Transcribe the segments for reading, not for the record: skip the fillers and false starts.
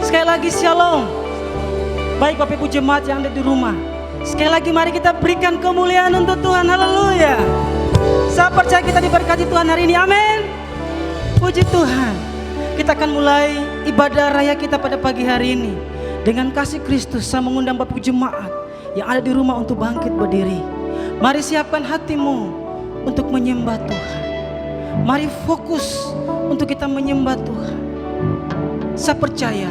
Sekali lagi shalom. Baik Bapak Ibu jemaat yang ada di rumah, sekali lagi mari kita berikan kemuliaan untuk Tuhan. Haleluya. Saya percaya kita diberkati Tuhan hari ini. Amin. Puji Tuhan. Kita akan mulai ibadah raya kita pada pagi hari ini. Dengan kasih Kristus saya mengundang Bapak Ibu jemaat yang ada di rumah untuk bangkit berdiri. Mari siapkan hatimu untuk menyembah Tuhan. Mari fokus untuk kita menyembah Tuhan. Saya percaya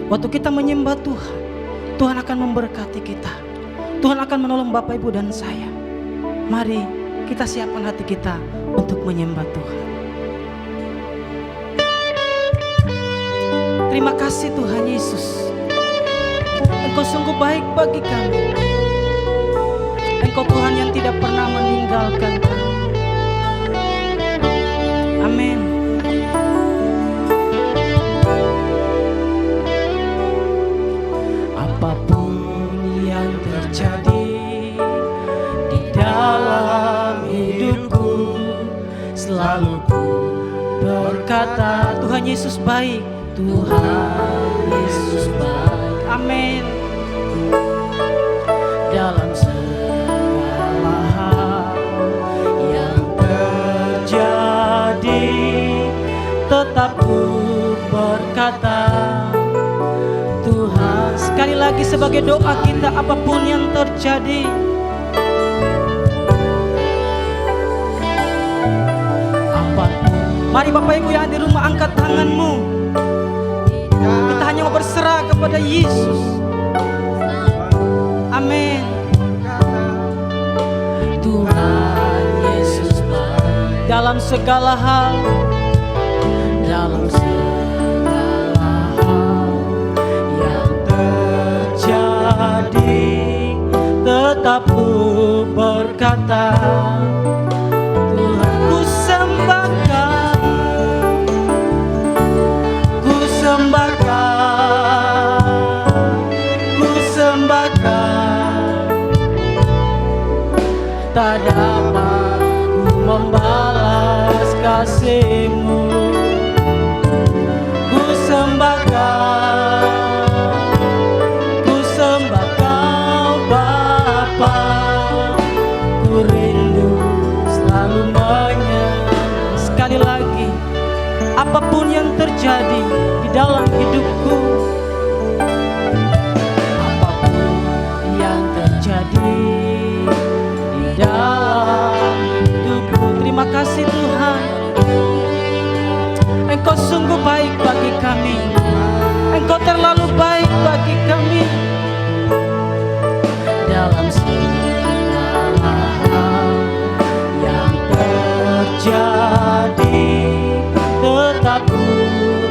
waktu kita menyembah Tuhan, Tuhan akan memberkati kita. Tuhan akan menolong Bapak Ibu dan saya. Mari kita siapkan hati kita untuk menyembah Tuhan. Terima kasih Tuhan Yesus. Engkau sungguh baik bagi kami. Engkau Tuhan yang tidak pernah meninggalkan kami. Amin. Apapun yang terjadi di dalam hidupku, selalu ku berkata Tuhan Yesus baik. Tuhan Yesus baik. Amin. Dalam segala hal yang terjadi, tetap ku berkata Tuhan. Sekali lagi sebagai doa kita, apapun yang terjadi, apapun. Mari Bapak Ibu yang di rumah angkat tanganmu. Kita hanya mau berserah kepada Yesus. Amin. Tuhan Yesus baik dalam segala hal, dalam segala hal yang terjadi, tetap ku berkata Tuhan. Ku sembahkan, ku sembahkan, ku sembahkan. Tak dapat ku membalas kasih-Mu. Ku sembahkan, ku sembah Kau Bapa. Ku rindu selalu menyembah. Sekali lagi, apapun yang terjadi di dalam hidupku, apapun yang terjadi di dalam hidupku. Terima kasih Tuhan. Engkau sungguh baik bagi kami. Engkau terlalu baik bagi kami. Dalam segala hal yang terjadi, tetap ku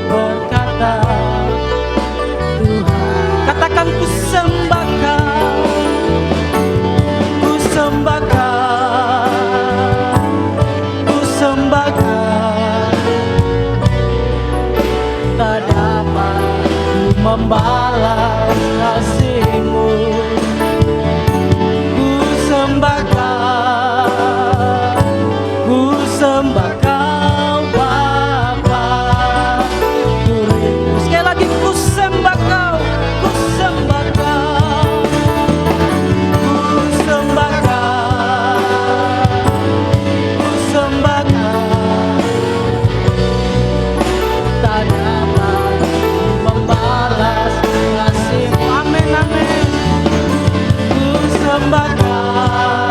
berkata Tuhan. Katakan ku sembah Kau, ku sembah Kau, ku sembah Kau. Tak dapat ku membalas kasih-Mu. Ku sembah Kau, ku sembah Kau Bapa. Ku rindu. Sekali lagi ku sembah Kau, ku sembah Kau, ku sembah Kau, ku sembah Kau. Tak dapat membalas kasih-Mu. Amin, amin. Ku sembah Kau,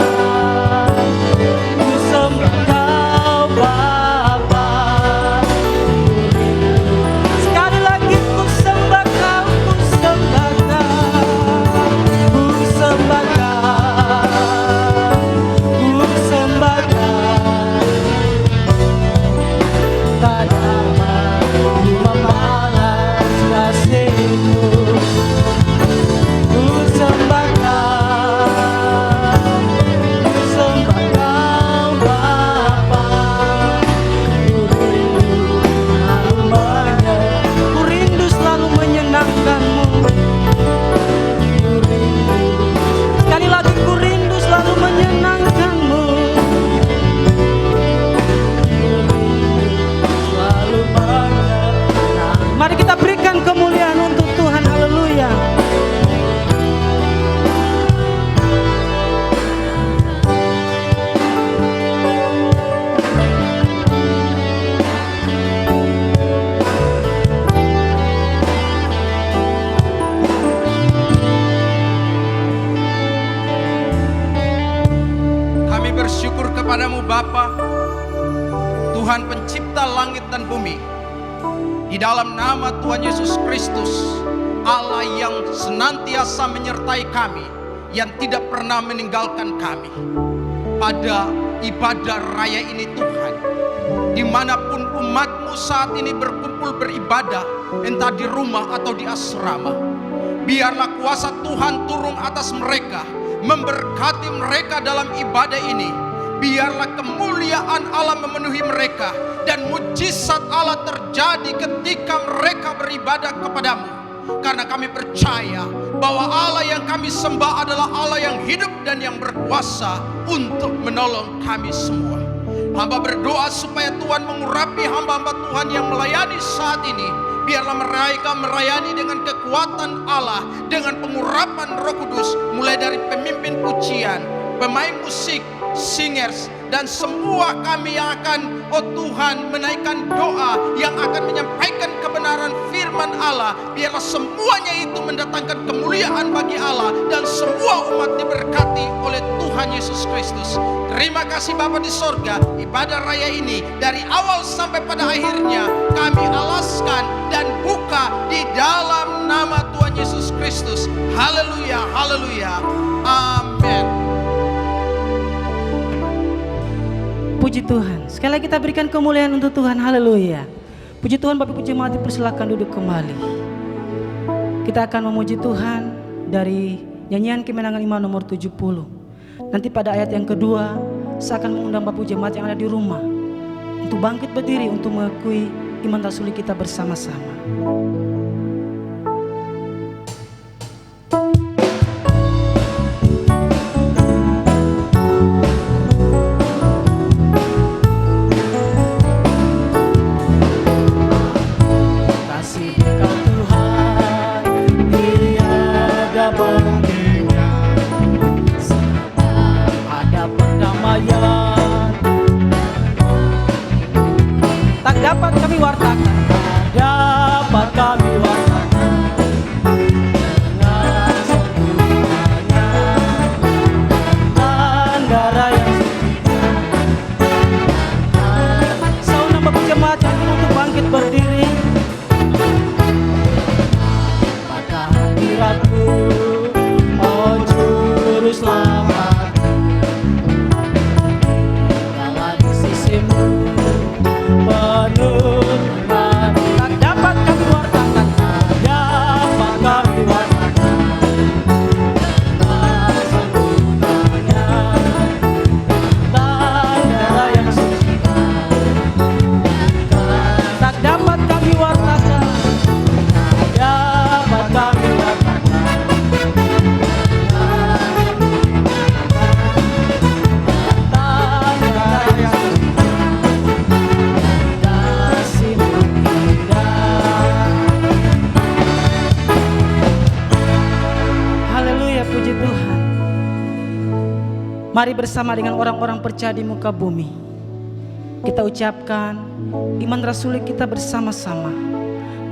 kepadamu Bapa, Tuhan pencipta langit dan bumi, di dalam nama Tuhan Yesus Kristus, Allah yang senantiasa menyertai kami, yang tidak pernah meninggalkan kami. Pada ibadah raya ini Tuhan, dimanapun umatmu saat ini berkumpul beribadah, entah di rumah atau di asrama, biarlah kuasa Tuhan turun atas mereka, memberkati mereka dalam ibadah ini. Biarlah kemuliaan Allah memenuhi mereka, dan mujizat Allah terjadi ketika mereka beribadah kepadamu. Karena kami percaya bahwa Allah yang kami sembah adalah Allah yang hidup dan yang berkuasa untuk menolong kami semua. Hamba berdoa supaya Tuhan mengurapi hamba-hamba Tuhan yang melayani saat ini. Biarlah mereka melayani dengan kekuatan Allah, dengan pengurapan Roh Kudus, mulai dari pemimpin pujian, pemain musik, singers, dan semua kami yang akan, oh Tuhan, menaikkan doa, yang akan menyampaikan kebenaran firman Allah. Biarlah semuanya itu mendatangkan kemuliaan bagi Allah, dan semua umat diberkati oleh Tuhan Yesus Kristus. Terima kasih Bapa di sorga, ibadah raya ini dari awal sampai pada akhirnya kami alaskan dan buka di dalam nama Tuhan Yesus Kristus. Haleluya, haleluya, amin. Puji Tuhan. Sekali lagi kita berikan kemuliaan untuk Tuhan. Haleluya. Puji Tuhan. Bapak Ibu jemaat dipersilakan duduk kembali. Kita akan memuji Tuhan dari nyanyian Kemenangan Iman nomor 70. Nanti pada ayat yang kedua, saya akan mengundang Bapak Ibu jemaat yang ada di rumah untuk bangkit berdiri untuk mengakui iman rasuli kita bersama-sama. Dapat kami wartakan dengan sempurnanya andara yang suci. Saya undang Bapak jemaat yang untuk bangkit berdiri. Pada hadiratmu, oh juru selamat, dalam sisimu penuh iman. Tak dapat kami wartakan, dapat kami wartakan dengan sempurnanya tanda yang suci. Tak dapat kami wartakan, dapat kami wartakan tanda yang Mari bersama dengan orang-orang percaya di muka bumi, kita ucapkan iman rasuli kita bersama-sama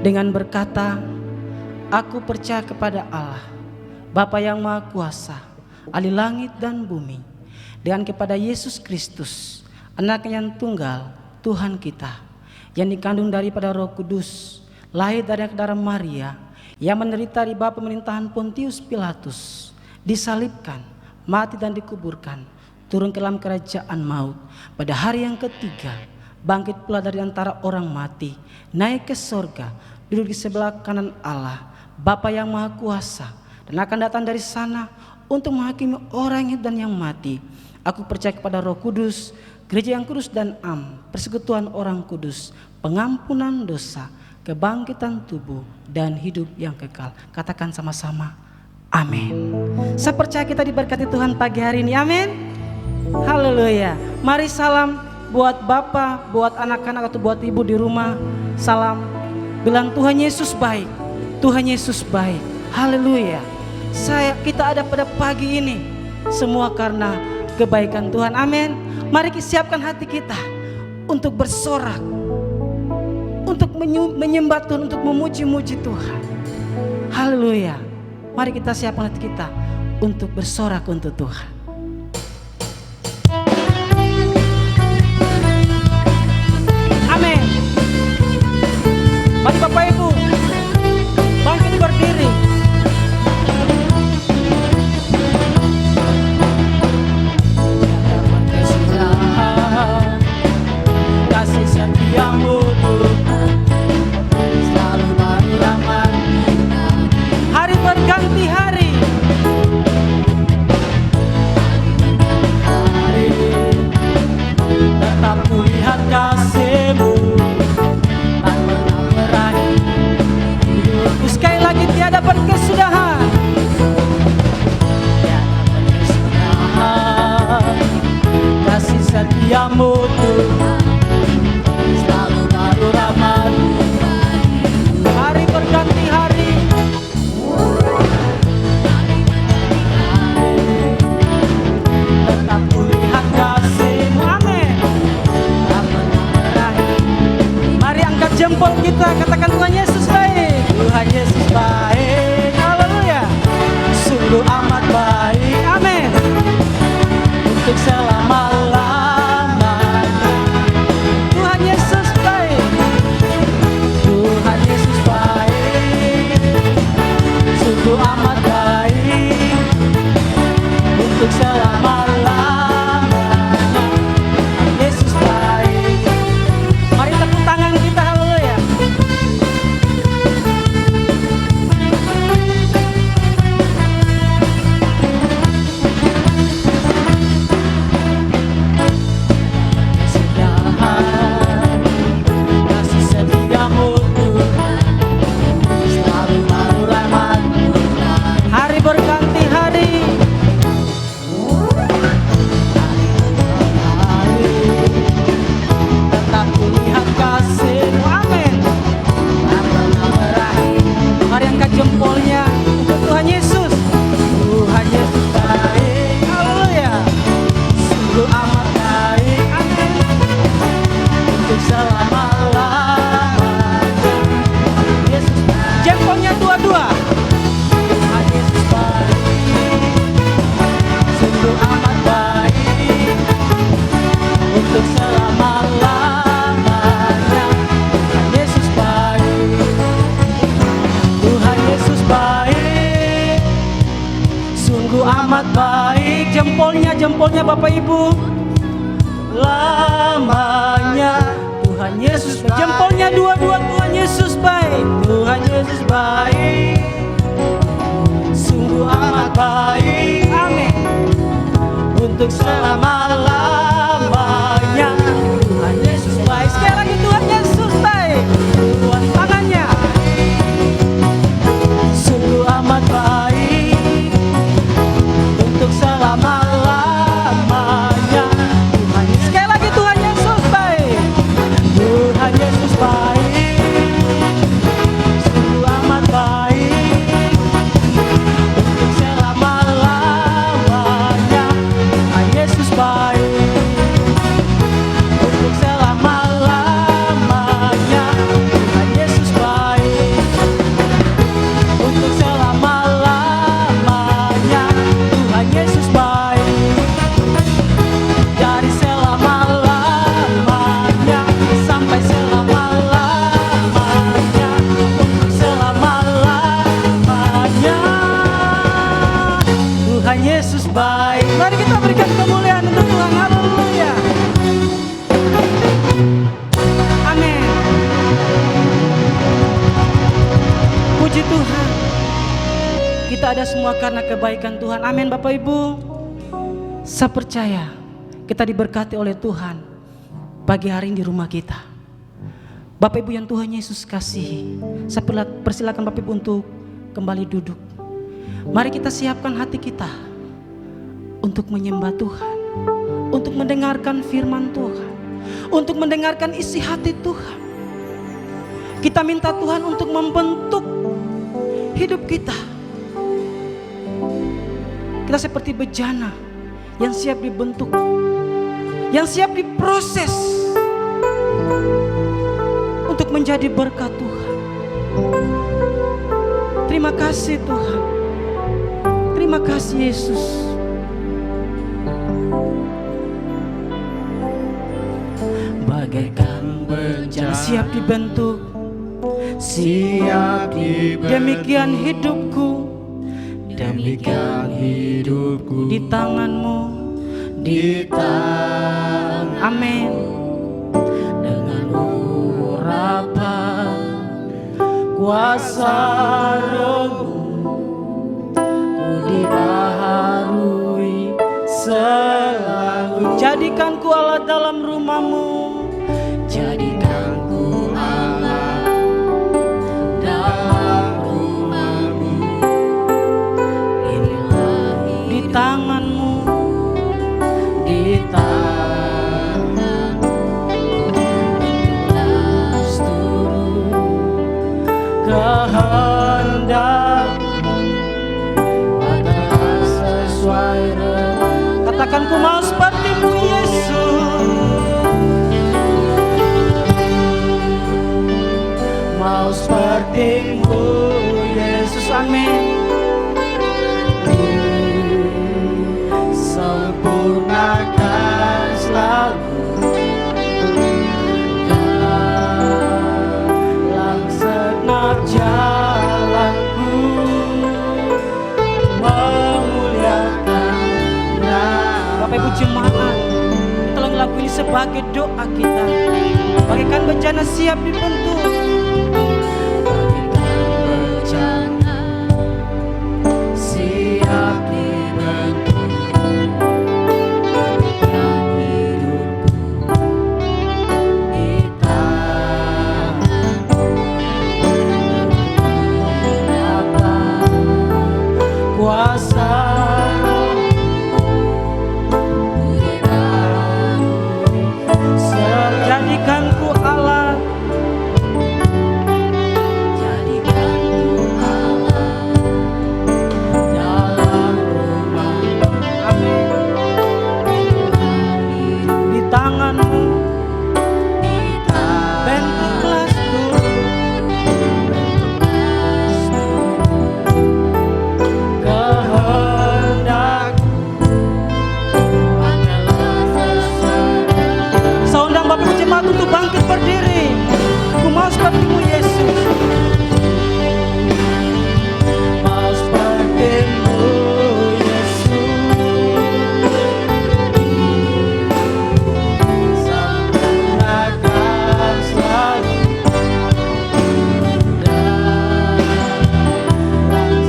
dengan berkata, aku percaya kepada Allah, Bapa yang Maha Kuasa, ahli langit dan bumi, dan kepada Yesus Kristus, Anaknya yang tunggal, Tuhan kita, yang dikandung daripada Roh Kudus, lahir dari darah Maria, yang menderita di bawah pemerintahan Pontius Pilatus, disalibkan, mati dan dikuburkan, turun ke dalam kerajaan maut, pada hari yang ketiga bangkit pula dari antara orang mati, naik ke sorga, duduk di sebelah kanan Allah, Bapa yang Maha Kuasa, dan akan datang dari sana untuk menghakimi orang yang hidup dan yang mati. Aku percaya kepada Roh Kudus, gereja yang kudus dan am, persekutuan orang kudus, pengampunan dosa, kebangkitan tubuh, dan hidup yang kekal. Katakan sama-sama, amin. Saya percaya kita diberkati Tuhan pagi hari ini, amin. Haleluya. Mari salam buat Bapak, buat anak-anak atau buat ibu di rumah. Salam, bilang Tuhan Yesus baik, Tuhan Yesus baik. Haleluya. Kita ada pada pagi ini semua karena kebaikan Tuhan, amin. Mari kita siapkan hati kita untuk bersorak, untuk menyembah Tuhan, untuk memuji-muji Tuhan. Haleluya. Mari kita siapkan hati kita untuk bersorak untuk Tuhan. Mari Bapak Ibu bangkit berdiri. Kasih setiamu Tuhan selalu baru rahmat. Hari berganti hari, tetap kulihat kasih-Mu tak pernah berakhir. Hidupku sekali lagi tiada berkesudahan, kasih setiamu Tuhan selalu baru rahmat. Hari berganti hari, tetap kulihat kasih-Mu. Amin. Tak pernah berakhir. Mari angkat jempol kita, katakan Tuhan Yesus baik. Tuhan Yesus baik. Haleluya. Sungguh amat baik. Amin. Untuk selama-lamanya Tuhan Yesus baik. Tuhan Yesus baik. Sungguh amat baik. Untuk selama-lamanya Yesus baik. Mari tepuk tangan kita, haleluya. Kasih setiamu Tuhan selalu baru rahmat. Hari berganti hari, tetap kulihat kasih-Mu. Amin. Tak pernah berakhir. Mari angkat jempolnya untuk Tuhan Yesus. Tuhan Yesus baik. Haleluya. Sungguh amat baik. Amin. Untuk selama-lamanya Yesus baik. Jempolnya dua-dua. Tuhan Yesus baik. Sungguh amat baik. Untuk selama-lamanya Tuhan Yesus baik. Tuhan Yesus baik. Sungguh amat baik. Jempolnya Bapak Ibu. Lamanya Tuhan Yesus baik. Jempolnya dua-dua. Tuhan Yesus baik. Tuhan Yesus baik. Sungguh amat baik. Amin. Untuk selama-lamanya Tuhan Yesus baik. Sekali lagi Tuhan Yesus baik. Tuhan tangannya. Sungguh amat baik. Untuk selama-lamanya Tuhan Yesus. Sekali lagi Tuhan Yesus baik. Tuhan Yesus baik. Sungguh amat baik. Untuk selama-lamanya Tuhan Yesus baik. Untuk selama-lamanya Tuhan Yesus baik. Untuk selama-lamanya Tuhan Yesus baik. Dari selama-lamanya sampai selama-lamanya. Untuk selama-lamanya Tuhan Yesus baik. Mari kita berikan kemuliaan untuk Tuhan. Haleluya. Amin. Puji Tuhan. Kita ada semua karena kebaikan Tuhan. Amin Bapak Ibu. Saya percaya kita diberkati oleh Tuhan pagi hari ini di rumah kita. Bapak Ibu yang Tuhan Yesus kasihi, saya persilakan Bapak Ibu untuk kembali duduk. Mari kita siapkan hati kita untuk menyembah Tuhan, untuk mendengarkan firman Tuhan, untuk mendengarkan isi hati Tuhan. Kita minta Tuhan untuk membentuk hidup kita. Kita seperti bejana yang siap dibentuk, yang siap diproses untuk menjadi berkat Tuhan. Terima kasih Tuhan. Terima kasih Yesus. Bagaikan bejana siap dibentuk, siap diberi. Demikian hidupku, Demikian hidupku di tanganmu. di tangan. Amin. Dengan urapan kuasa Roh-Mu, ku dibaharui selalu. Jadikan ku Allah dalam rumah-Mu. Jadikan ku Allah dalam rumah-Mu. Inilah Di tangan-Mu. di tangan. Bentuklah seluruh kehendak-Mu, buatlah sesuai rencana. Katakan ku mau seperti-Mu Yesus. Mau seperti-Mu Yesus, Amin. sempurnakan selalu dalam segenap jalanku, memuliakan nama. Bapak Ibu jemaat, kita lagu ini sebagai doa kita. Bagaikan bencana siap dibentuk. Bagaikan bencana siap dibentuk. Demikian hidupku di tangan-Mu. Berapa kuasa Roh-Mu, Jadikan ku Allah. jadikan ku Allah dalam rumah-Mu. Amin. Di tangan-Mu. Di tangan. Bentuklah Kehendak-Mu, buatlah sesuai. Saya undang Bapak Ibu jemaat untuk bangkit berdiri. Ku mau seperti-Mu Yesus. Mau seperti-Mu Yesus, sempurnakan selalu dalam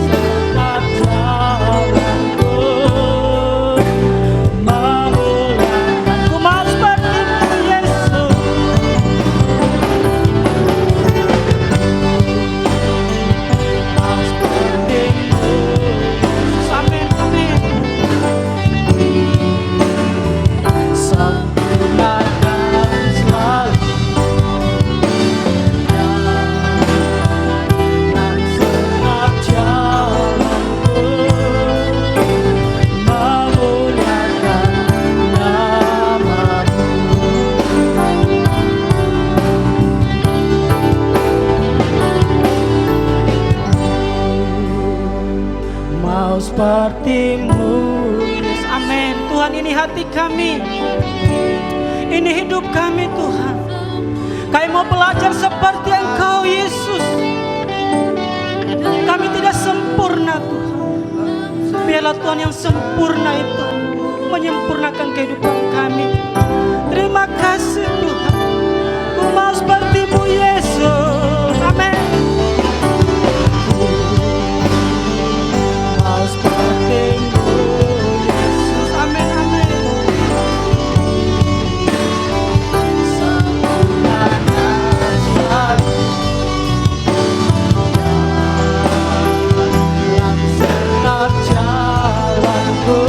segenap jalanku, memuliakan. Ku mau seperti-Mu Yesus. Mau seperti-Mu Yesus, Amin. Amin. sempurnakan selalu dalam segenap jalanku, memuliakan nama-Mu. Mau seperti-Mu Yesus. Amin. Tuhan, ini hati kami. Ini hidup kami Tuhan. Kami mau belajar seperti Engkau Yesus. Kami tidak sempurna Tuhan. Biarlah Tuhan yang sempurna itu menyempurnakan kehidupan kami. Terima kasih Tuhan. Ku mau seperti-Mu Yesus. Amin. Mau seperti-Mu Yesus, Amin. Amin. sempurnakan selalu dalam segenap jalanku,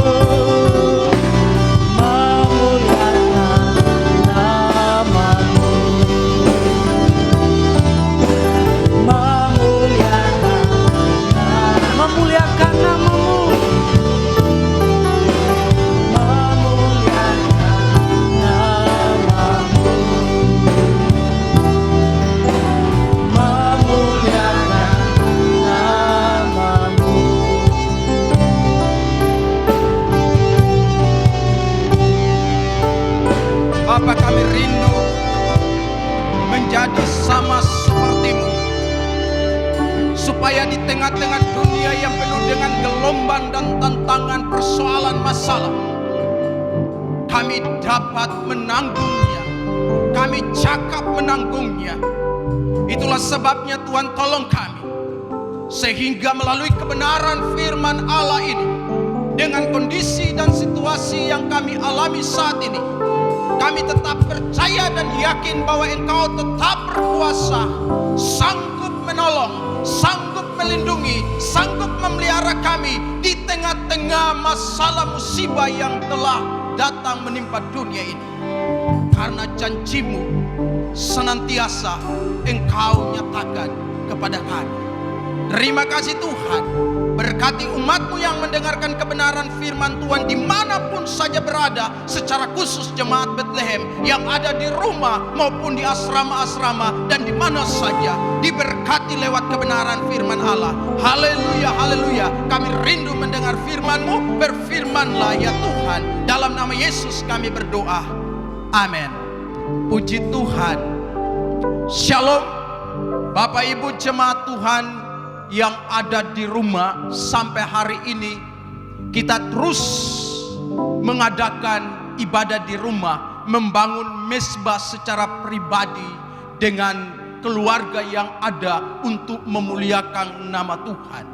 memuliakan nama-Mu. supaya di tengah-tengah dunia yang penuh dengan gelombang dan tantangan persoalan masalah, kami dapat menanggungnya, kami cakap menanggungnya. Itulah sebabnya Tuhan tolong kami, sehingga melalui kebenaran firman Allah ini, dengan kondisi dan situasi yang kami alami saat ini, kami tetap percaya dan yakin bahwa Engkau tetap berkuasa, sanggup menolong, sanggup melindungi, sanggup memelihara kami di tengah-tengah masalah musibah yang telah datang menimpa dunia ini. Karena janji-Mu senantiasa Engkau nyatakan kepada kami. Terima kasih Tuhan. Berkati umat-Mu yang mendengarkan kebenaran firman Tuhan dimanapun saja berada, secara khusus jemaat Bethlehem yang ada di rumah maupun di asrama-asrama dan di mana saja, diberkati lewat kebenaran firman Allah. Haleluya, haleluya. Kami rindu mendengar firman-Mu. Berfirmanlah ya Tuhan. Dalam nama Yesus kami berdoa. Amin. Puji Tuhan. Shalom Bapak Ibu jemaat Tuhan yang ada di rumah. Sampai hari ini kita terus mengadakan ibadah di rumah, membangun mezbah secara pribadi dengan keluarga yang ada untuk memuliakan nama Tuhan.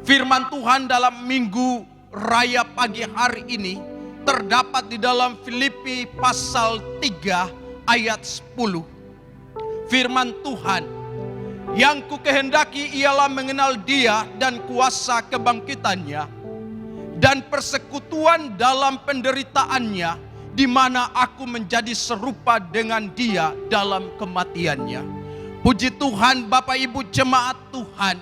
Firman Tuhan dalam minggu raya pagi hari ini terdapat di dalam Filipi pasal 3 ayat 10. Firman Tuhan, yang kukehendaki ialah mengenal Dia dan kuasa kebangkitannya dan persekutuan dalam penderitaannya, di mana aku menjadi serupa dengan Dia dalam kematiannya. Puji Tuhan Bapak Ibu jemaat Tuhan.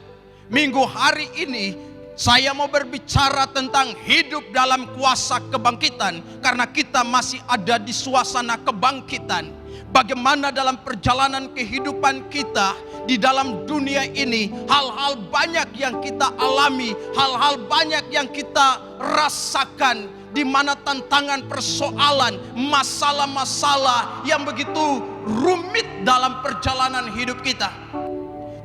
Minggu hari ini saya mau berbicara tentang hidup dalam kuasa kebangkitan, karena kita masih ada di suasana kebangkitan. Bagaimana dalam perjalanan kehidupan kita di dalam dunia ini, hal-hal banyak yang kita alami, hal-hal banyak yang kita rasakan, di mana tantangan, persoalan, masalah-masalah yang begitu rumit dalam perjalanan hidup kita.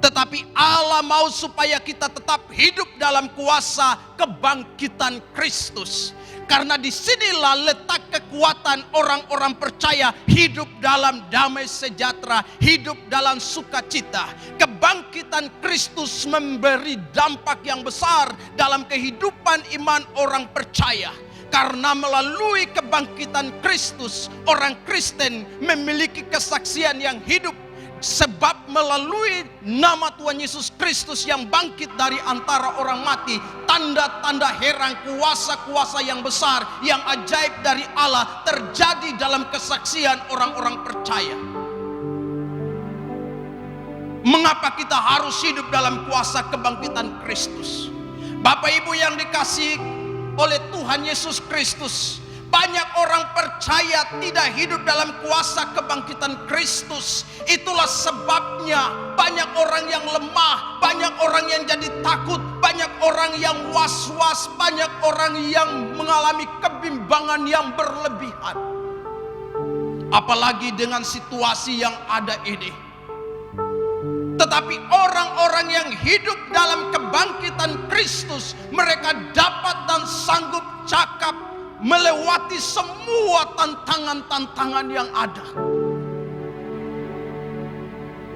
Tetapi Allah mau supaya kita tetap hidup dalam kuasa kebangkitan Kristus. Karena disinilah letak kekuatan orang-orang percaya hidup dalam damai sejahtera, hidup dalam sukacita. Kebangkitan Kristus memberi dampak yang besar dalam kehidupan iman orang percaya. Karena melalui kebangkitan Kristus, orang Kristen memiliki kesaksian yang hidup. Sebab melalui nama Tuhan Yesus Kristus yang bangkit dari antara orang mati, tanda-tanda heran, kuasa-kuasa yang besar, yang ajaib dari Allah terjadi dalam kesaksian orang-orang percaya. Mengapa kita harus hidup dalam kuasa kebangkitan Kristus? Bapak Ibu yang dikasihi oleh Tuhan Yesus Kristus, banyak orang percaya tidak hidup dalam kuasa kebangkitan Kristus. Itulah sebabnya banyak orang yang lemah, banyak orang yang jadi takut, banyak orang yang was-was, banyak orang yang mengalami kebimbangan yang berlebihan. Apalagi dengan situasi yang ada ini. Tetapi orang-orang yang hidup dalam kebangkitan Kristus, mereka dapat dan sanggup cakap melewati semua tantangan-tantangan yang ada.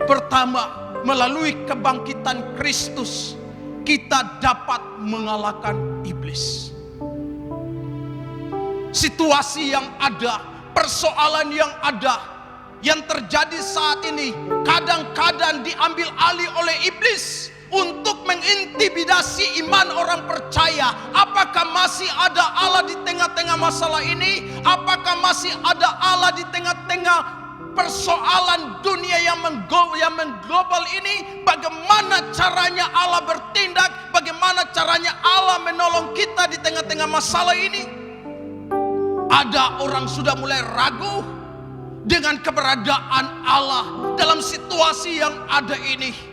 Pertama, melalui kebangkitan Kristus, kita dapat mengalahkan iblis. Situasi yang ada, persoalan yang ada, yang terjadi saat ini, kadang-kadang diambil alih oleh iblis untuk mengintimidasi iman orang percaya. Apakah masih ada Allah di tengah-tengah masalah ini? Apakah masih ada Allah di tengah-tengah persoalan dunia yang mengglobal ini? Bagaimana caranya Allah bertindak? Bagaimana caranya Allah menolong kita di tengah-tengah masalah ini? Ada orang sudah mulai ragu dengan keberadaan Allah dalam situasi yang ada ini.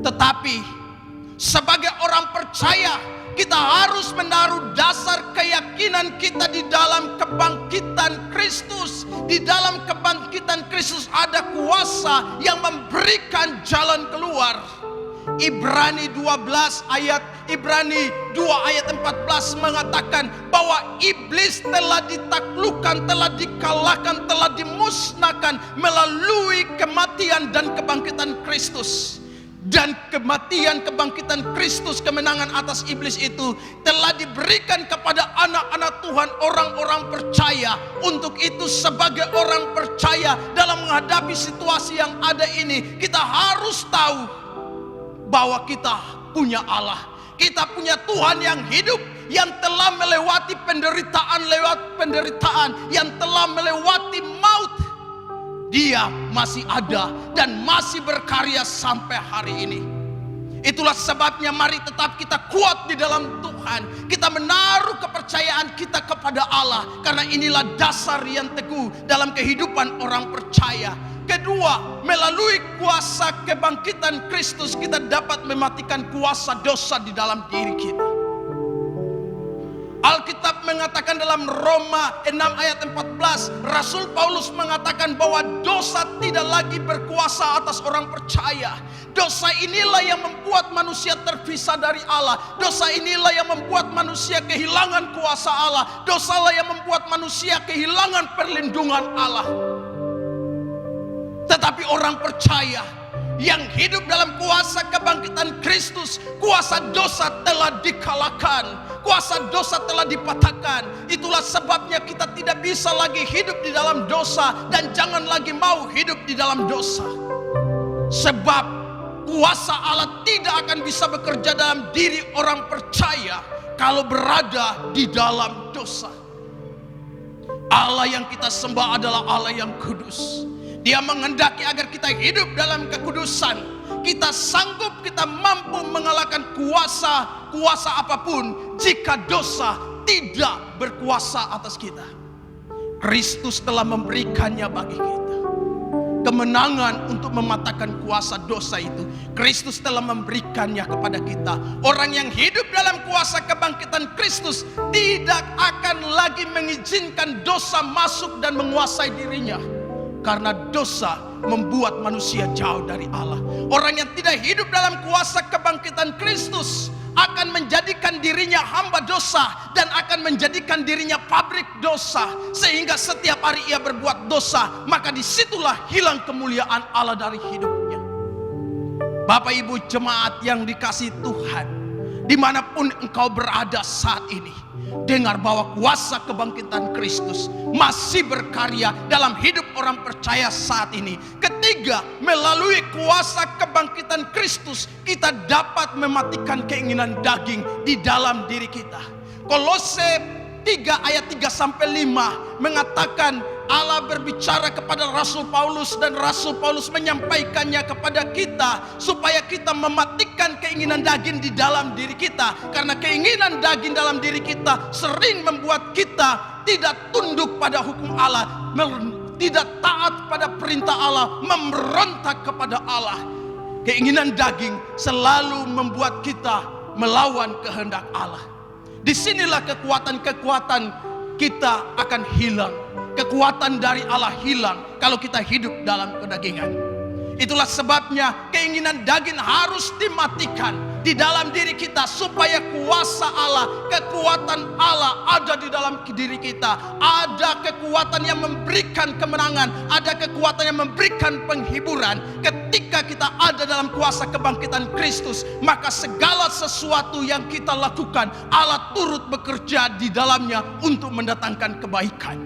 Tetapi sebagai orang percaya, kita harus menaruh dasar keyakinan kita di dalam kebangkitan Kristus. Di dalam kebangkitan Kristus ada kuasa yang memberikan jalan keluar. Ibrani 2 ayat 14 mengatakan bahwa iblis telah ditaklukkan, telah dikalahkan, telah dimusnahkan melalui kematian dan kebangkitan Kristus. Dan kematian, kebangkitan Kristus, kemenangan atas iblis itu telah diberikan kepada anak-anak Tuhan, orang-orang percaya. Untuk itu sebagai orang percaya dalam menghadapi situasi yang ada ini, kita harus tahu bahwa kita punya Allah. Kita punya Tuhan yang hidup, yang telah melewati penderitaan, yang telah melewati maut. Dia masih ada dan masih berkarya sampai hari ini. Itulah sebabnya mari tetap kita kuat di dalam Tuhan. Kita menaruh kepercayaan kita kepada Allah, karena inilah dasar yang teguh dalam kehidupan orang percaya. Kedua, melalui kuasa kebangkitan Kristus kita dapat mematikan kuasa dosa di dalam diri kita. Alkitab mengatakan dalam Roma 6 ayat 14, Rasul Paulus mengatakan bahwa dosa tidak lagi berkuasa atas orang percaya. Dosa inilah yang membuat manusia terpisah dari Allah. Dosa inilah yang membuat manusia kehilangan kuasa Allah. Dosalah yang membuat manusia kehilangan perlindungan Allah. Tetapi orang percaya yang hidup dalam kuasa kebangkitan Kristus, kuasa dosa telah dikalahkan, kuasa dosa telah dipatahkan. Itulah sebabnya kita tidak bisa lagi hidup di dalam dosa, dan jangan lagi mau hidup di dalam dosa. Sebab kuasa Allah tidak akan bisa bekerja dalam diri orang percaya kalau berada di dalam dosa. Allah yang kita sembah adalah Allah yang kudus. Dia menghendaki agar kita hidup dalam kekudusan. Kita sanggup, kita mampu mengalahkan kuasa apapun jika dosa tidak berkuasa atas kita. Kristus telah memberikannya bagi kita. Kemenangan untuk mematahkan kuasa dosa itu, Kristus telah memberikannya kepada kita. Orang yang hidup dalam kuasa kebangkitan Kristus tidak akan lagi mengizinkan dosa masuk dan menguasai dirinya. Karena dosa membuat manusia jauh dari Allah. Orang yang tidak hidup dalam kuasa kebangkitan Kristus akan menjadikan dirinya hamba dosa dan akan menjadikan dirinya pabrik dosa, sehingga setiap hari ia berbuat dosa, maka disitulah hilang kemuliaan Allah dari hidupnya. Bapak Ibu jemaat yang dikasihi Tuhan, dimanapun engkau berada saat ini, dengar bahwa kuasa kebangkitan Kristus masih berkarya dalam hidup orang percaya saat ini. Ketiga, melalui kuasa kebangkitan Kristus kita dapat mematikan keinginan daging di dalam diri kita. Kolose 3 ayat 3-5 mengatakan, Allah berbicara kepada Rasul Paulus, dan Rasul Paulus menyampaikannya kepada kita supaya kita mematikan keinginan daging di dalam diri kita. Karena keinginan daging dalam diri kita sering membuat kita tidak tunduk pada hukum Allah, tidak taat pada perintah Allah, memberontak kepada Allah. Keinginan daging selalu membuat kita melawan kehendak Allah. Disinilah kekuatan-kekuatan kita akan hilang. Kekuatan dari Allah hilang kalau kita hidup dalam kedagingan. Itulah sebabnya keinginan daging harus dimatikan di dalam diri kita, supaya kuasa Allah, kekuatan Allah ada di dalam diri kita. Ada kekuatan yang memberikan kemenangan, ada kekuatan yang memberikan penghiburan. Ketika kita ada dalam kuasa kebangkitan Kristus, maka segala sesuatu yang kita lakukan, Allah turut bekerja di dalamnya untuk mendatangkan kebaikan.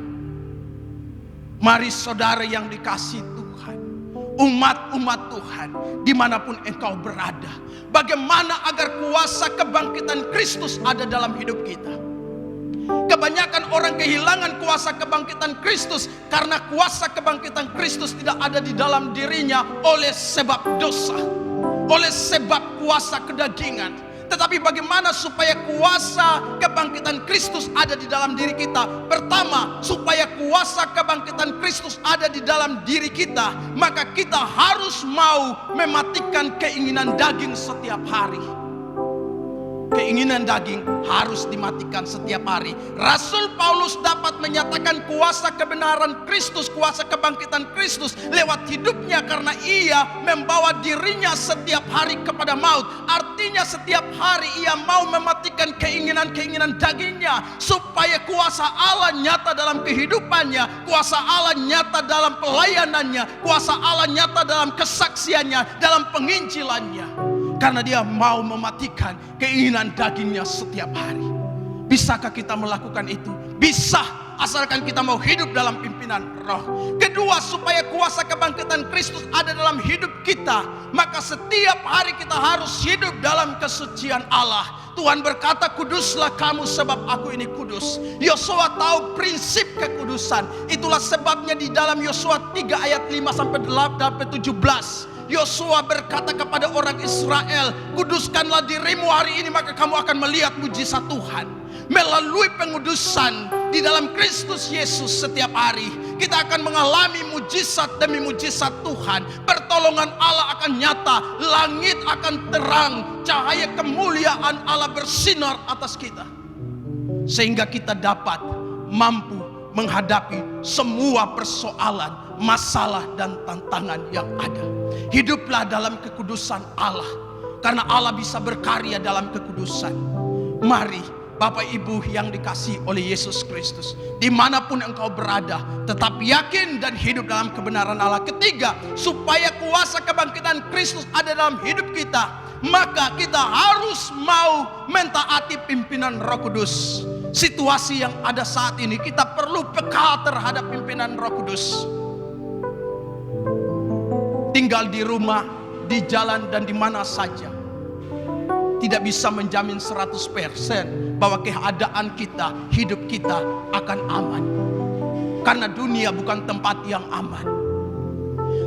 Mari saudara yang dikasihi Tuhan, umat-umat Tuhan dimanapun engkau berada, bagaimana agar kuasa kebangkitan Kristus ada dalam hidup kita? Kebanyakan orang kehilangan kuasa kebangkitan Kristus karena kuasa kebangkitan Kristus tidak ada di dalam dirinya oleh sebab dosa, oleh sebab kuasa kedagingan. Tetapi bagaimana supaya kuasa kebangkitan Kristus ada di dalam diri kita? Pertama, supaya kuasa kebangkitan Kristus ada di dalam diri kita, maka kita harus mau mematikan keinginan daging setiap hari. keinginan daging harus dimatikan setiap hari. Rasul Paulus dapat menyatakan kuasa kebenaran Kristus, kuasa kebangkitan Kristus lewat hidupnya karena ia membawa dirinya setiap hari kepada maut. Artinya setiap hari ia mau mematikan keinginan-keinginan dagingnya supaya kuasa Allah nyata dalam kehidupannya, kuasa Allah nyata dalam pelayanannya, kuasa Allah nyata dalam kesaksiannya, dalam penginjilannya. Karena dia mau mematikan keinginan dagingnya setiap hari. Bisakah kita melakukan itu? Bisa, asalkan kita mau hidup dalam pimpinan Roh. Kedua, supaya kuasa kebangkitan Kristus ada dalam hidup kita, maka setiap hari kita harus hidup dalam kesucian Allah. Tuhan berkata, kuduslah kamu sebab aku ini kudus. Yosua tahu prinsip kekudusan. Itulah sebabnya di dalam Yosua 3 ayat 5 sampai 17, Yosua berkata kepada orang Israel, kuduskanlah dirimu hari ini, maka kamu akan melihat mujizat Tuhan. Melalui pengudusan di dalam Kristus Yesus setiap hari, kita akan mengalami mujizat demi mujizat Tuhan. Pertolongan Allah akan nyata, langit akan terang, cahaya kemuliaan Allah bersinar atas kita. Sehingga kita dapat mampu menghadapi semua persoalan, masalah dan tantangan yang ada. Hiduplah dalam kekudusan Allah, karena Allah bisa berkarya dalam kekudusan. Mari Bapak Ibu yang dikasihi oleh Yesus Kristus, dimanapun engkau berada, tetap yakin dan hidup dalam kebenaran Allah. Ketiga, supaya kuasa kebangkitan Kristus ada dalam hidup kita, maka kita harus mau mentaati pimpinan Roh Kudus. Situasi yang ada saat ini, kita perlu peka terhadap pimpinan Roh Kudus. Tinggal di rumah, di jalan, dan di mana saja, tidak bisa menjamin 100% bahwa keadaan kita, hidup kita akan aman. Karena dunia bukan tempat yang aman.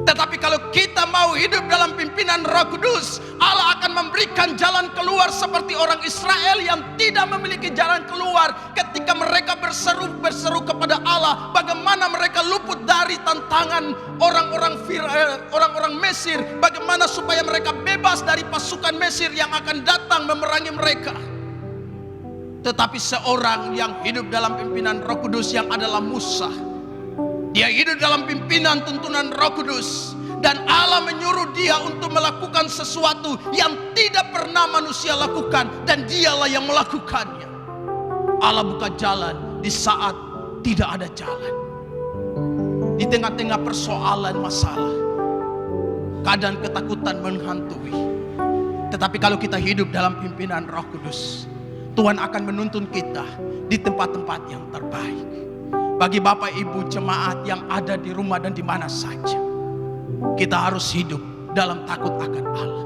Tetapi kalau kita mau hidup dalam pimpinan Roh Kudus, Allah akan memberikan jalan keluar seperti orang Israel yang tidak memiliki jalan keluar ketika mereka berseru kepada Allah. Bagaimana mereka luput dari tantangan orang-orang Mesir, bagaimana supaya mereka bebas dari pasukan Mesir yang akan datang memerangi mereka. Tetapi seorang yang hidup dalam pimpinan Roh Kudus yang adalah Musa, dia hidup dalam pimpinan tuntunan Roh Kudus, dan Allah menyuruh dia untuk melakukan sesuatu yang tidak pernah manusia lakukan, dan dialah yang melakukannya. Allah buka jalan di saat tidak ada jalan. Di tengah-tengah persoalan masalah, keadaan ketakutan menghantui. Tetapi kalau kita hidup dalam pimpinan Roh Kudus, Tuhan akan menuntun kita di tempat-tempat yang terbaik. Bagi Bapak Ibu jemaat yang ada di rumah dan di mana saja, kita harus hidup dalam takut akan Allah.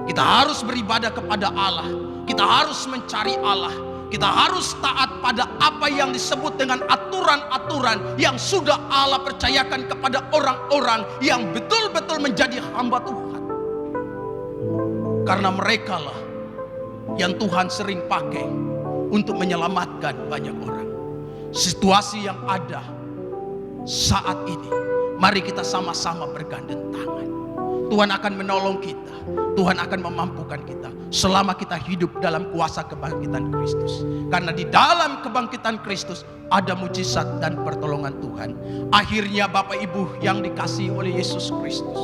Kita harus beribadah kepada Allah. Kita harus mencari Allah. Kita harus taat pada apa yang disebut dengan aturan-aturan yang sudah Allah percayakan kepada orang-orang yang betul-betul menjadi hamba Tuhan. Karena merekalah yang Tuhan sering pakai untuk menyelamatkan banyak orang. Situasi yang ada saat ini, mari kita sama-sama bergandeng tangan. Tuhan akan menolong kita, Tuhan akan memampukan kita selama kita hidup dalam kuasa kebangkitan Kristus. Karena di dalam kebangkitan Kristus ada mujizat dan pertolongan Tuhan. Akhirnya Bapak Ibu yang dikasihi oleh Yesus Kristus,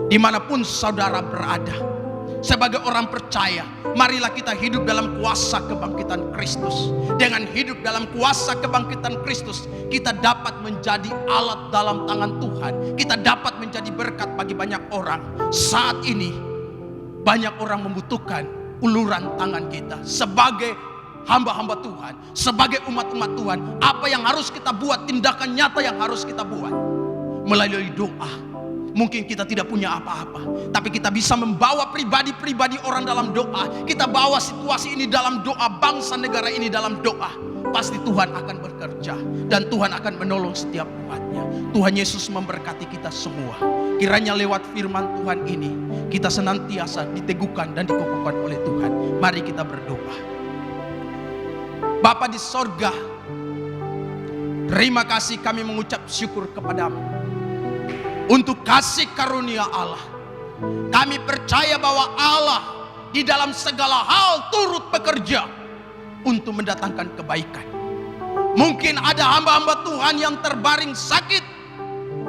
dimanapun saudara berada, sebagai orang percaya, marilah kita hidup dalam kuasa kebangkitan Kristus. Dengan hidup dalam kuasa kebangkitan Kristus, kita dapat menjadi alat dalam tangan Tuhan. Kita dapat menjadi berkat bagi banyak orang. Saat ini, banyak orang membutuhkan uluran tangan kita sebagai hamba-hamba Tuhan, sebagai umat-umat Tuhan. Apa yang harus kita buat, tindakan nyata yang harus kita buat melalui doa. Mungkin kita tidak punya apa-apa, tapi kita bisa membawa pribadi-pribadi orang dalam doa. Kita bawa situasi ini dalam doa, bangsa negara ini dalam doa. Pasti Tuhan akan bekerja dan Tuhan akan menolong setiap umatnya. Tuhan Yesus memberkati kita semua. Kiranya lewat firman Tuhan ini, kita senantiasa diteguhkan dan dikokohkan oleh Tuhan. Mari kita berdoa. Bapa di sorga, terima kasih, kami mengucap syukur kepadamu untuk kasih karunia Allah. Kami percaya bahwa Allah di dalam segala hal turut bekerja untuk mendatangkan kebaikan. Mungkin ada hamba-hamba Tuhan yang terbaring sakit,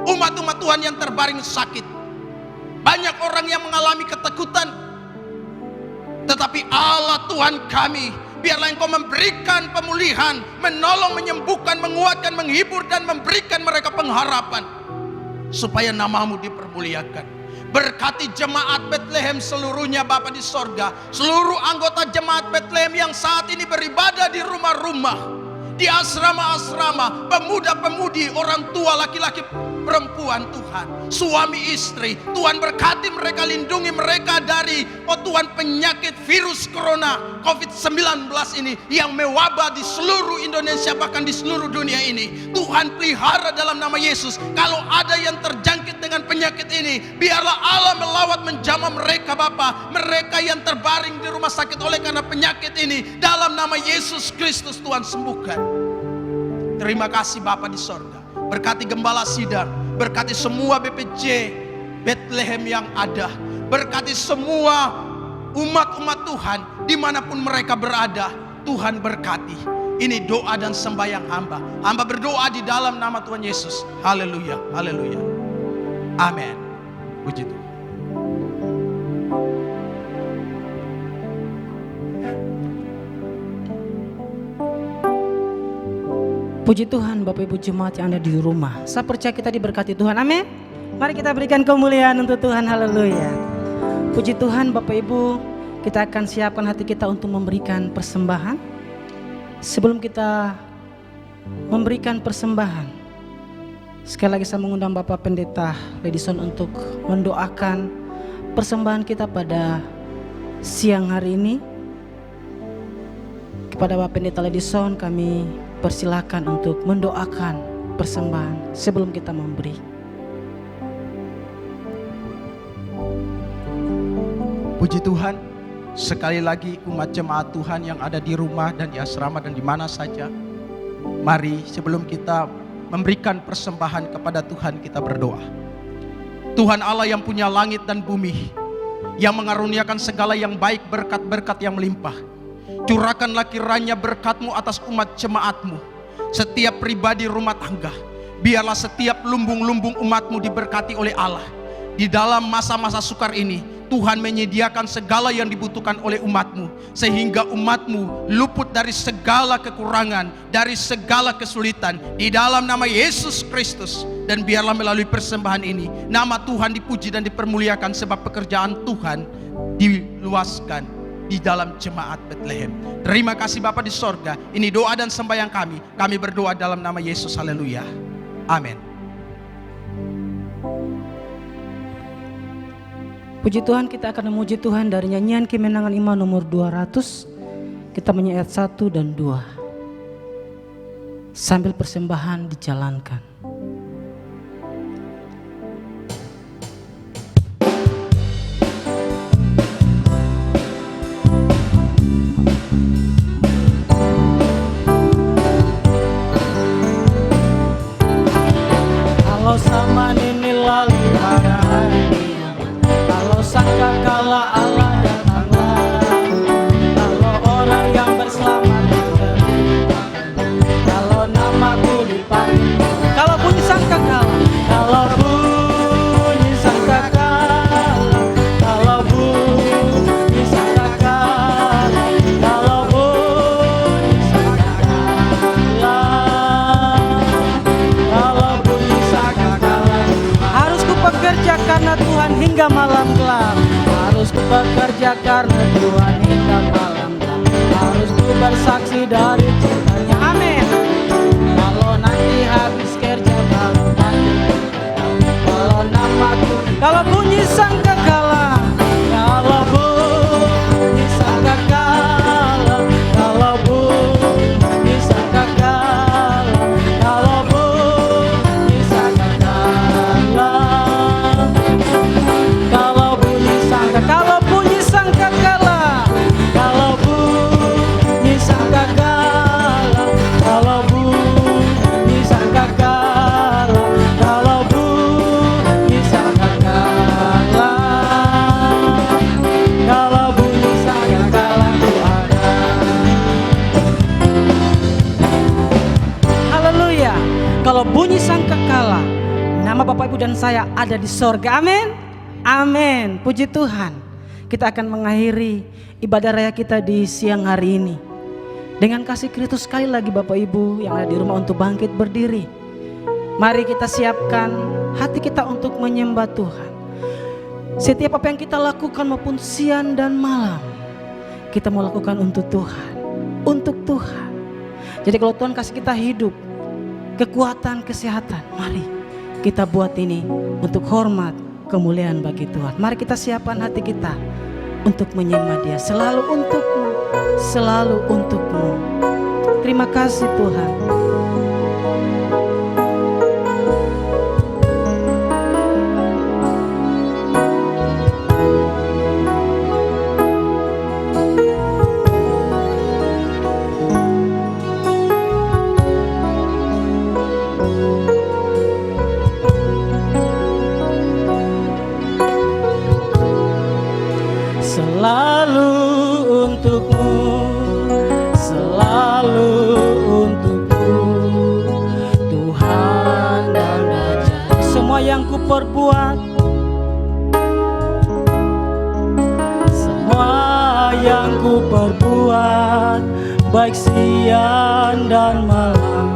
umat-umat Tuhan yang terbaring sakit. Banyak orang yang mengalami ketakutan. Tetapi Allah Tuhan kami, biarlah Engkau memberikan pemulihan, menolong, menyembuhkan, menguatkan, menghibur, dan memberikan mereka pengharapan, supaya nama-Mu dipermuliakan. Berkati jemaat Bethlehem seluruhnya Bapa di sorga, seluruh anggota jemaat Bethlehem yang saat ini beribadah di rumah-rumah, di asrama-asrama, pemuda-pemudi, orang tua, laki-laki, perempuan Tuhan, suami istri. Tuhan berkati mereka, lindungi mereka dari Tuhan penyakit virus corona COVID-19 ini yang mewabah di seluruh Indonesia, bahkan di seluruh dunia ini. Tuhan pelihara dalam nama Yesus. Kalau ada yang terjangkit dengan penyakit ini, biarlah Allah melawat menjamah mereka Bapa. Mereka yang terbaring di rumah sakit oleh karena penyakit ini, dalam nama Yesus Kristus Tuhan sembuhkan. Terima kasih Bapa di sorga. Berkati gembala sidang, berkati semua BPJ Bethlehem yang ada, berkati semua umat-umat Tuhan dimanapun mereka berada. Tuhan berkati. Ini doa dan sembahyang hamba. Hamba berdoa di dalam nama Tuhan Yesus. Haleluya, haleluya, amin. Puji Tuhan. Puji Tuhan Bapak Ibu jemaat yang ada di rumah. Saya percaya kita diberkati Tuhan, amin. Mari kita berikan kemuliaan untuk Tuhan, haleluya. Puji Tuhan Bapak Ibu, kita akan siapkan hati kita untuk memberikan persembahan. Sebelum kita memberikan persembahan, sekali lagi saya mengundang Bapak Pendeta Ledison untuk mendoakan persembahan kita pada siang hari ini. Kepada Bapak Pendeta Ledison kami persilakan untuk mendoakan persembahan sebelum kita memberi. Puji Tuhan, sekali lagi umat jemaat Tuhan yang ada di rumah dan di asrama dan di mana saja, mari sebelum kita memberikan persembahan kepada Tuhan, kita berdoa. Tuhan Allah yang punya langit dan bumi, yang mengaruniakan segala yang baik, berkat-berkat yang melimpah, curahkanlah kiranya berkat-Mu atas umat jemaat-Mu, setiap pribadi rumah tangga. Biarlah setiap lumbung-lumbung umat-Mu diberkati oleh Allah. Di dalam masa-masa sukar ini, Tuhan menyediakan segala yang dibutuhkan oleh umat-Mu, sehingga umat-Mu luput dari segala kekurangan, dari segala kesulitan, di dalam nama Yesus Kristus. Dan biarlah melalui persembahan ini, nama Tuhan dipuji dan dipermuliakan, sebab pekerjaan Tuhan diluaskan di dalam jemaat Bethlehem. Terima kasih Bapa di sorga. Ini doa dan sembahyang kami. Kami berdoa dalam nama Yesus. Haleluya. Amin. Puji Tuhan, kita akan memuji Tuhan dari nyanyian Kemenangan Iman nomor 200. Kita menyanyi ayat 1 dan 2. Sambil persembahan dijalankan. Kalau sama ini lali pada hari, kalau sangka kala Allah datanglah, kalau orang yang berselamat diterima, kalau namaku dipanggil, Kalau bunyi sangkakala, kalau bunyi sangkakala, kalau bunyi sangkakala, kalau bunyi sangkakala, kalau bunyi sangkakala, harus ku pekerja karena Tuhan hingga malam gelap. harus ku bekerja karena Tuhan hingga malam gelap, harus ku bersaksi dari cintanya. Amin. Kalau nanti habis kerja, kalau namaku, Kalau bunyi sangkakala, kalau bunyi sangkakala, kalau bunyi sangkakala, kalau bunyi sangkakala, kalau bunyi sangkakala, kalau bunyi sangkakala, kalau bunyi sangkakala, dan saya ada di sorga. Amin. Amin. Puji Tuhan. Kita akan mengakhiri ibadah raya kita di siang hari ini dengan kasih Kristus. Sekali lagi Bapak Ibu yang ada di rumah untuk bangkit berdiri. Mari kita siapkan hati kita untuk menyembah Tuhan. Setiap apa yang kita lakukan maupun siang dan malam, kita mau lakukan untuk Tuhan. Untuk Tuhan. Jadi kalau Tuhan kasih kita hidup, kekuatan, kesehatan, mari kita buat ini untuk hormat, kemuliaan bagi Tuhan. Mari kita siapkan hati kita untuk menyembah Dia. Selalu untukmu, selalu untukmu. Terima kasih Tuhan. Selalu untukmu, selalu untukmu, Tuhan dan Raja. Semua yang kuperbuat, semua yang kuperbuat, baik siang dan malam,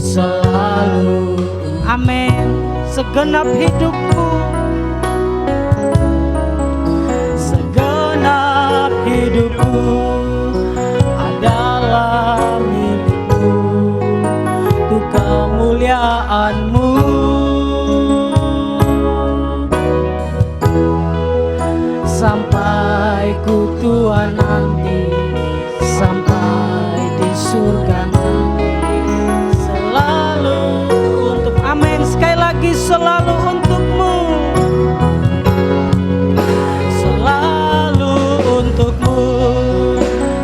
selalu. Amin. Segenap hidupku, hidupku adalah milikmu, untuk kemuliaan-Mu. Sampai ku tua nanti, sampai di surga nanti, selalu untuk. Amin. Sekali lagi, selalu untukmu, untukmu,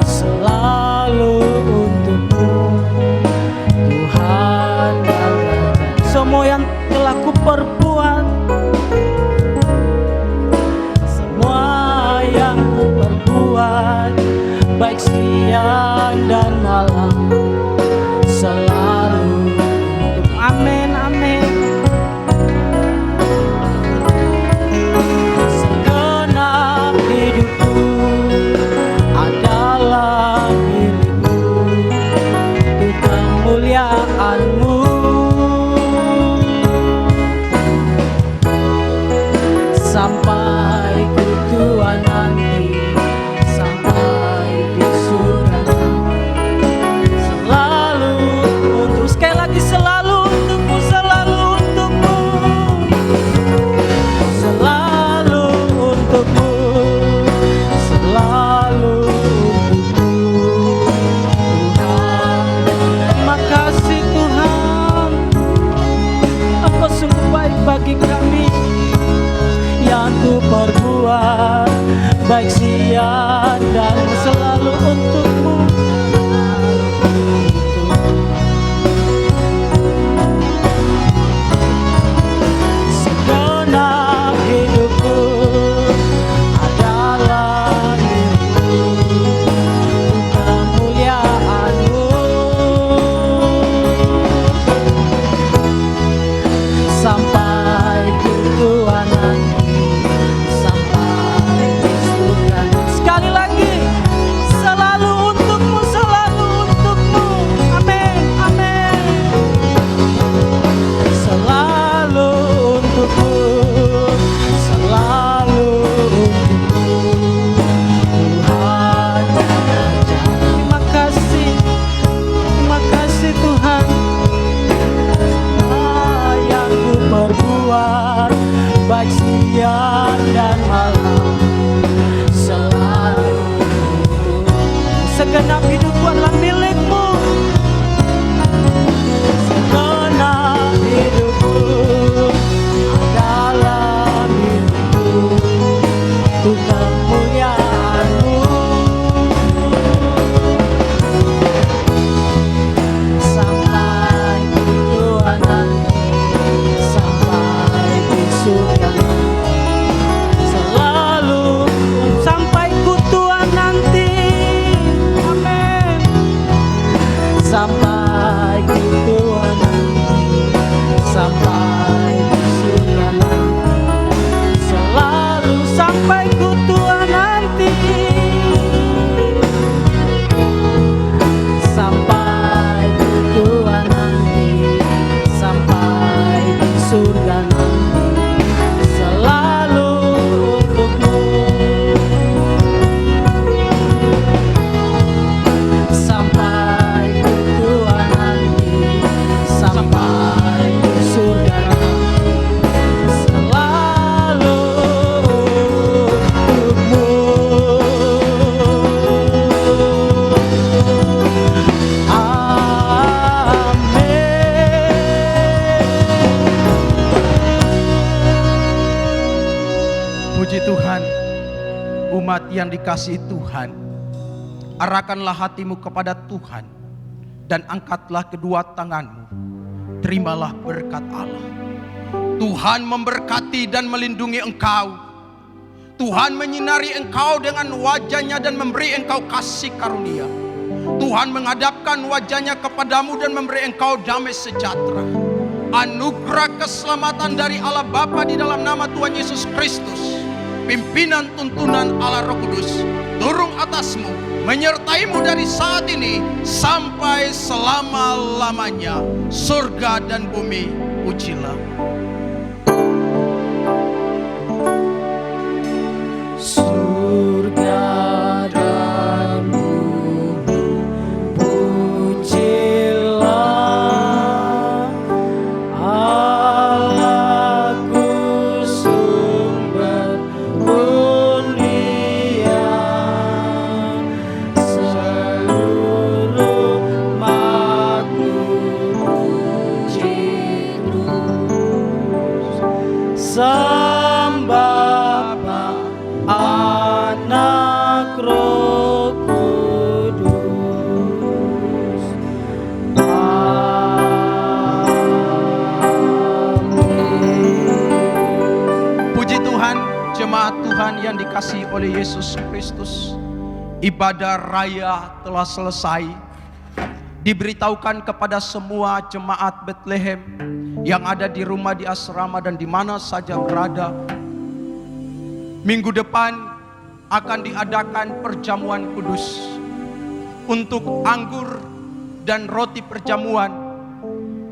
selalu untukmu, Tuhan dan Raja. Semua yang telah kuperbuat, semua yang kuperbuat, baik siang dan malam, selalu untuk. Amin, amin. Segenap hidupku adalah milikmu, untuk kemuliaan-Mu. Sampai ku tua nanti, sampai di surga nanti, selalu untuk. Sekali lagi, selalu untukmu, selalu untukmu, selalu untukmu, selalu untukmu, Tuhan. Terima kasih Tuhan, Engkau sungguh baik bagi kami. Yang ku perbuat, baik siang dan selalu untukmu. Segenap hidupku adalah milikmu, untuk kemuliaan-Mu. Sampai ku tua nanti, sampai di surga. Sekali lagi, selalu untukmu, selalu untukmu. Amin, amin. Selalu untukmu, selalu untukmu, Tuhan dan Raja. Terima kasih Tuhan. Yang ku perbuat, baik siang dan malam, selalu. Segenap hidupku adalah milik-Mu, segenap hidupku adalah milik-Mu, untuk kemuliaan-Mu. Sampai ku tua nanti, sampai di surga nanti, selalu sampai ku tua nanti. Amin. yang dikasihi Tuhan, arahkanlah hatimu kepada Tuhan dan angkatlah kedua tanganmu. Terimalah berkat Allah. Tuhan memberkati dan melindungi engkau. Tuhan menyinari engkau dengan wajah-Nya dan memberi engkau kasih karunia. Tuhan menghadapkan wajah-Nya kepadamu dan memberi engkau damai sejahtera. Anugerah keselamatan dari Allah Bapa di dalam nama Tuhan Yesus Kristus, pimpinan tuntunan Allah Roh Kudus turun atasmu, menyertaimu dari saat ini sampai selama-lamanya. Surga dan bumi pujilah. Surga dan bumi pujilah, Allahku sumber mulia. Seluruh makhluk puji terus. Sembah Bapa, Anak, Roh Kudus. Amin. Puji Tuhan, jemaat Tuhan yang dikasihi oleh Yesus Kristus. Ibadah raya telah selesai. Diberitahukan kepada semua jemaat Bethlehem yang ada di rumah, di asrama, dan di mana saja berada. Minggu depan akan diadakan perjamuan kudus. Untuk anggur dan roti perjamuan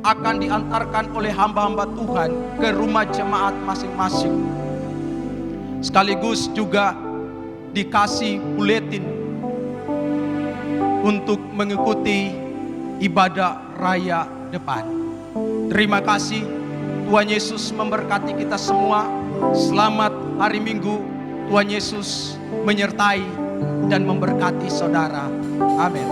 akan diantarkan oleh hamba-hamba Tuhan ke rumah jemaat masing-masing. Sekaligus juga dikasih buletin untuk mengikuti ibadah raya depan. Terima kasih. Tuhan Yesus memberkati kita semua. Selamat hari Minggu. Tuhan Yesus menyertai dan memberkati saudara. Amin.